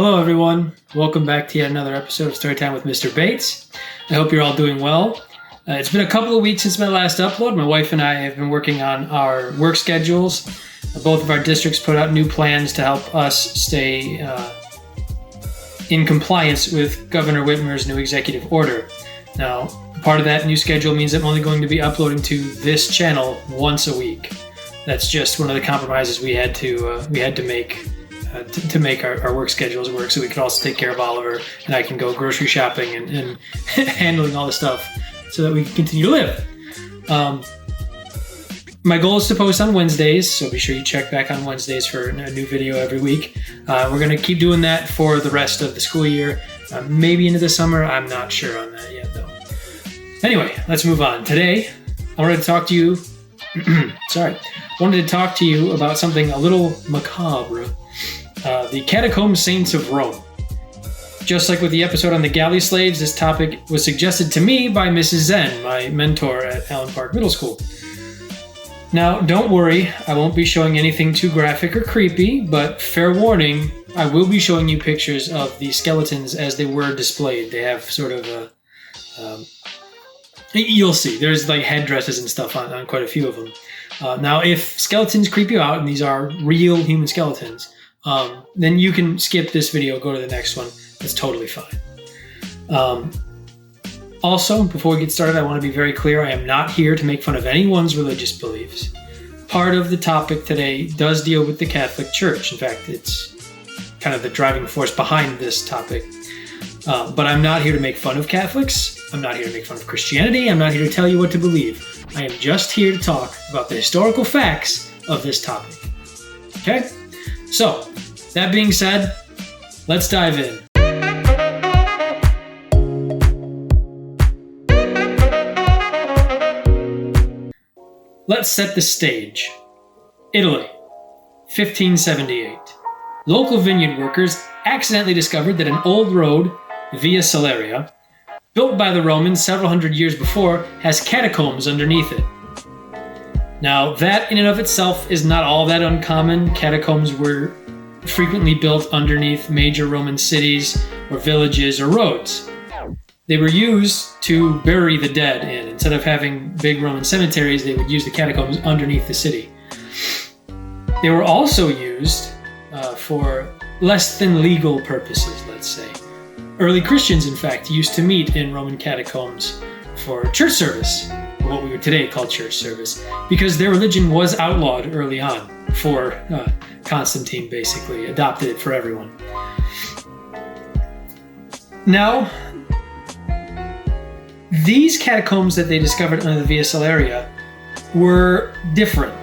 Hello, everyone. Welcome back to yet another episode of Storytime with Mr. Bates. I hope you're all doing well. It's been a couple of weeks since my last upload. My wife and I have been working on our work schedules. Both of our districts put out new plans to help us stay in compliance with Governor Whitmer's new executive order. Now, part of that new schedule means I'm only going to be uploading to this channel once a week. That's just one of the compromises we had to make. To make our work schedules work so we could also take care of Oliver and I can go grocery shopping and handling all the stuff so that we can continue to live. My goal is to post on Wednesdays, so be sure you check back on Wednesdays for a new video every week. We're going to keep doing that for the rest of the school year, maybe into the summer. I'm not sure on that yet, though. Anyway, let's move on. Today, I wanted to talk to you about something a little macabre. The catacomb saints of Rome. Just like with the episode on the galley slaves, this topic was suggested to me by Mrs. Zen, my mentor at Allen Park Middle School. Now, don't worry, I won't be showing anything too graphic or creepy, but fair warning, I will be showing you pictures of the skeletons as they were displayed. They have sort of a... you'll see, there's like headdresses and stuff on quite a few of them. Now, if skeletons creep you out, and these are real human skeletons, then you can skip this video, go to the next one. That's totally fine. Also, before we get started, I want to be very clear. I am not here to make fun of anyone's religious beliefs. Part of the topic today does deal with the Catholic Church. In fact, it's kind of the driving force behind this topic. But I'm not here to make fun of Catholics. I'm not here to make fun of Christianity. I'm not here to tell you what to believe. I am just here to talk about the historical facts of this topic. Okay? So, that being said, let's dive in. Let's set the stage. Italy, 1578. Local vineyard workers accidentally discovered that an old road, Via Salaria, built by the Romans several hundred years before, has catacombs underneath it. Now, that in and of itself is not all that uncommon. Catacombs were frequently built underneath major Roman cities or villages or roads. They were used to bury the dead in. Instead of having big Roman cemeteries, they would use the catacombs underneath the city. They were also used for less than legal purposes, let's say. Early Christians, in fact, used to meet in Roman catacombs for church service, or what we would today call church service, because their religion was outlawed early on for Constantine, basically adopted it for everyone. Now, these catacombs that they discovered under the Via Salaria were different.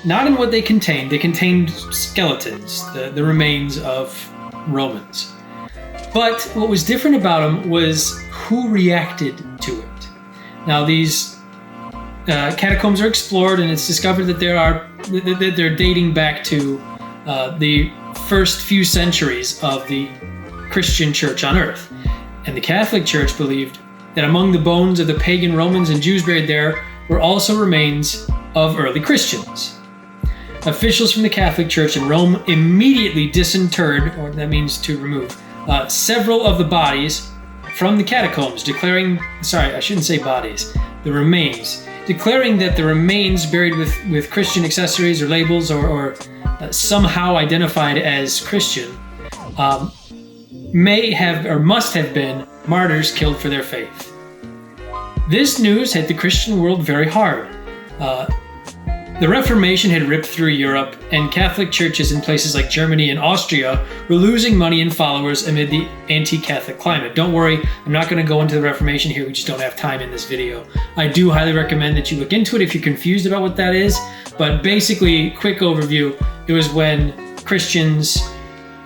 Not in what they contained. They contained skeletons, the remains of Romans. But what was different about them was who reacted to it. Now, these catacombs are explored, and it's discovered that they're dating back to the first few centuries of the Christian church on earth. And the Catholic Church believed that among the bones of the pagan Romans and Jews buried there were also remains of early Christians. Officials from the Catholic Church in Rome immediately disinterred, or that means to remove, several of the bodies from the catacombs, declaring that the remains buried with Christian accessories or labels or somehow identified as Christian may have or must have been martyrs killed for their faith. This news hit the Christian world very hard. The Reformation had ripped through Europe, and Catholic churches in places like Germany and Austria were losing money and followers amid the anti-Catholic climate. Don't worry, I'm not going to go into the Reformation here, we just don't have time in this video. I do highly recommend that you look into it if you're confused about what that is, but basically, quick overview, it was when Christians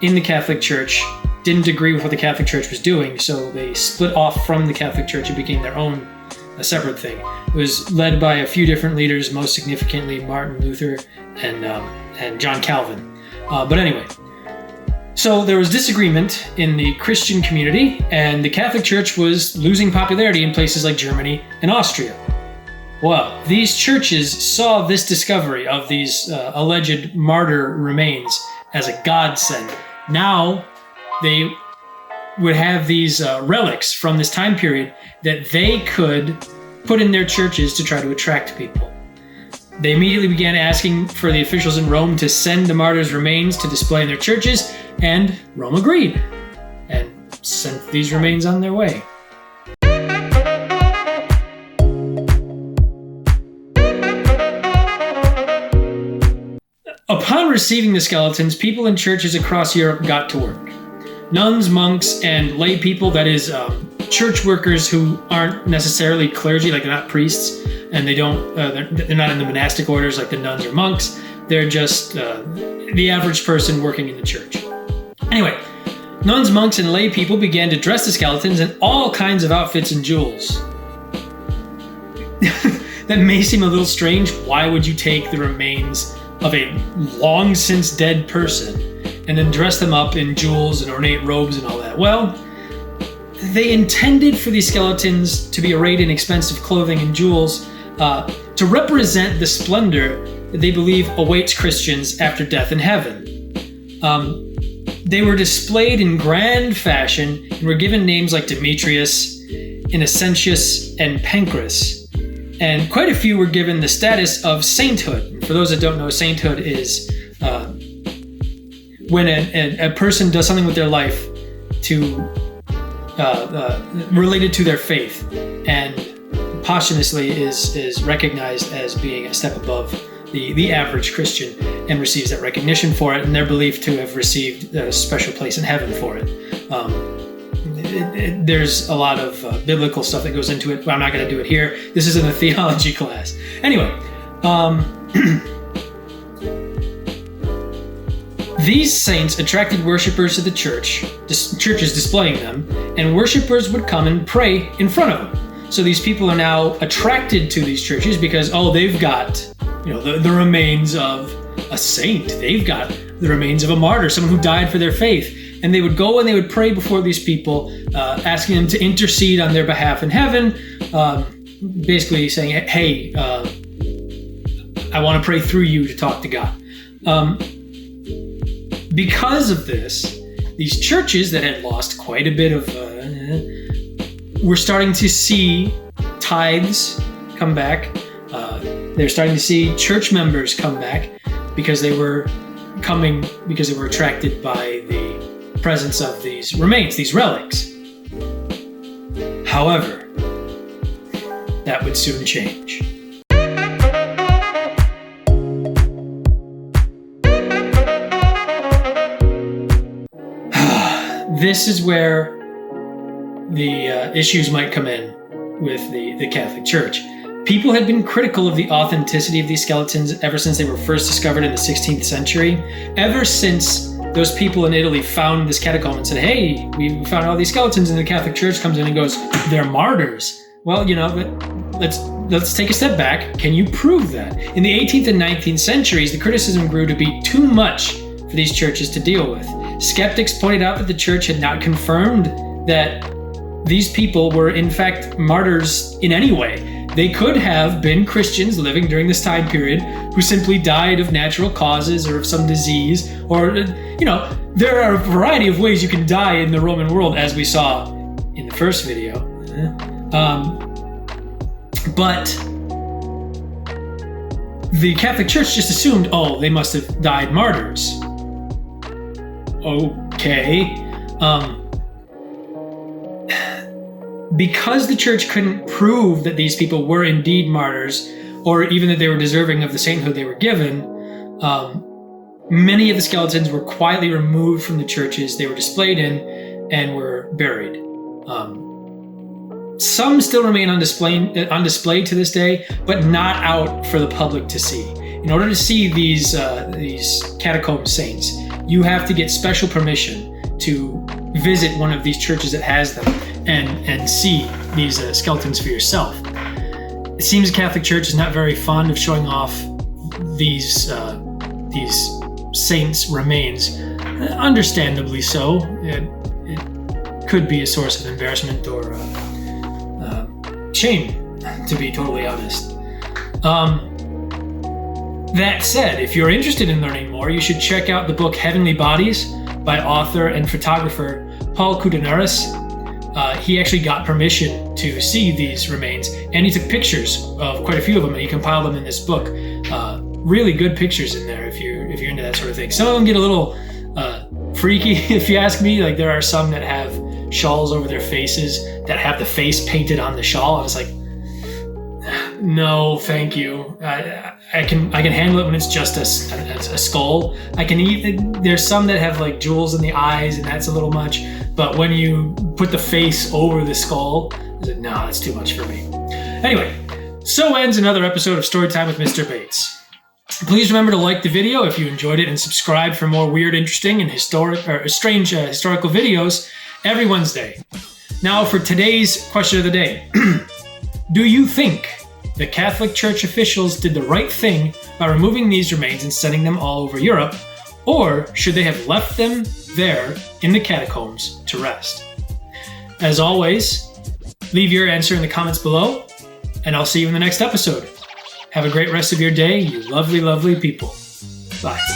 in the Catholic Church didn't agree with what the Catholic Church was doing, so they split off from the Catholic Church and became their own a separate thing. It was led by a few different leaders, most significantly Martin Luther and John Calvin. But anyway, so there was disagreement in the Christian community, and the Catholic Church was losing popularity in places like Germany and Austria. Well, these churches saw this discovery of these alleged martyr remains as a godsend. Now, they would have these relics from this time period that they could put in their churches to try to attract people. They immediately began asking for the officials in Rome to send the martyrs' remains to display in their churches, and Rome agreed and sent these remains on their way. Upon receiving the skeletons, people in churches across Europe got to work. Nuns, monks, and lay people, that is, church workers who aren't necessarily clergy, like they're not priests, and they're not in the monastic orders like the nuns or monks. They're just the average person working in the church. Anyway, nuns, monks, and lay people began to dress the skeletons in all kinds of outfits and jewels. That may seem a little strange. Why would you take the remains of a long since dead person and then dress them up in jewels and ornate robes and all that? Well, they intended for these skeletons to be arrayed in expensive clothing and jewels to represent the splendor that they believe awaits Christians after death in heaven. They were displayed in grand fashion and were given names like Demetrius, Innocentius, and Pancras. And quite a few were given the status of sainthood. For those that don't know, sainthood is when a person does something with their life related to their faith, and posthumously is recognized as being a step above the average Christian and receives that recognition for it, and they're believed to have received a special place in heaven for it. There's a lot of biblical stuff that goes into it, but I'm not going to do it here. This isn't a theology class. Anyway, these saints attracted worshipers to the churches displaying them, and worshipers would come and pray in front of them. So these people are now attracted to these churches because, they've got, the remains of a saint. They've got the remains of a martyr, someone who died for their faith. And they would go and they would pray before these people, asking them to intercede on their behalf in heaven, basically saying, hey, I want to pray through you to talk to God. Because of this, these churches that had lost quite a bit of, were starting to see tithes come back. They're starting to see church members come back because they were attracted by the presence of these remains, these relics. However, that would soon change. This is where the issues might come in with the Catholic Church. People had been critical of the authenticity of these skeletons ever since they were first discovered in the 16th century. Ever since those people in Italy found this catacomb and said, hey, we found all these skeletons, and the Catholic Church comes in and goes, they're martyrs. Well, let's take a step back. Can you prove that? In the 18th and 19th centuries, the criticism grew to be too much for these churches to deal with. Skeptics pointed out that the church had not confirmed that these people were in fact martyrs in any way. They could have been Christians living during this time period who simply died of natural causes or of some disease, or, there are a variety of ways you can die in the Roman world, as we saw in the first video. But the Catholic Church just assumed, they must have died martyrs. Okay. Because the church couldn't prove that these people were indeed martyrs, or even that they were deserving of the sainthood they were given, many of the skeletons were quietly removed from the churches they were displayed in and were buried. Some still remain on display to this day, but not out for the public to see. In order to see these catacomb saints, you have to get special permission to visit one of these churches that has them and see these skeletons for yourself. It seems the Catholic Church is not very fond of showing off these saints' remains. Understandably so. It could be a source of embarrassment or shame, to be totally honest. That said, if you're interested in learning more, you should check out the book Heavenly Bodies by author and photographer Paul Koudenaris. He actually got permission to see these remains, and he took pictures of quite a few of them, and he compiled them in this book. Really good pictures in there if you're into that sort of thing. Some of them get a little freaky, if you ask me. Like, there are some that have shawls over their faces that have the face painted on the shawl, and it's like, no, thank you. I can handle it when it's just a skull. I can eat. There's some that have like jewels in the eyes, and that's a little much. But when you put the face over the skull, it's like, no, that's too much for me. Anyway, so ends another episode of Storytime with Mr. Bates. Please remember to like the video if you enjoyed it, and subscribe for more weird, interesting, and strange historical videos every Wednesday. Now for today's question of the day. Do you think the Catholic Church officials did the right thing by removing these remains and sending them all over Europe, or should they have left them there in the catacombs to rest? As always, leave your answer in the comments below, and I'll see you in the next episode. Have a great rest of your day, you lovely, lovely people. Bye.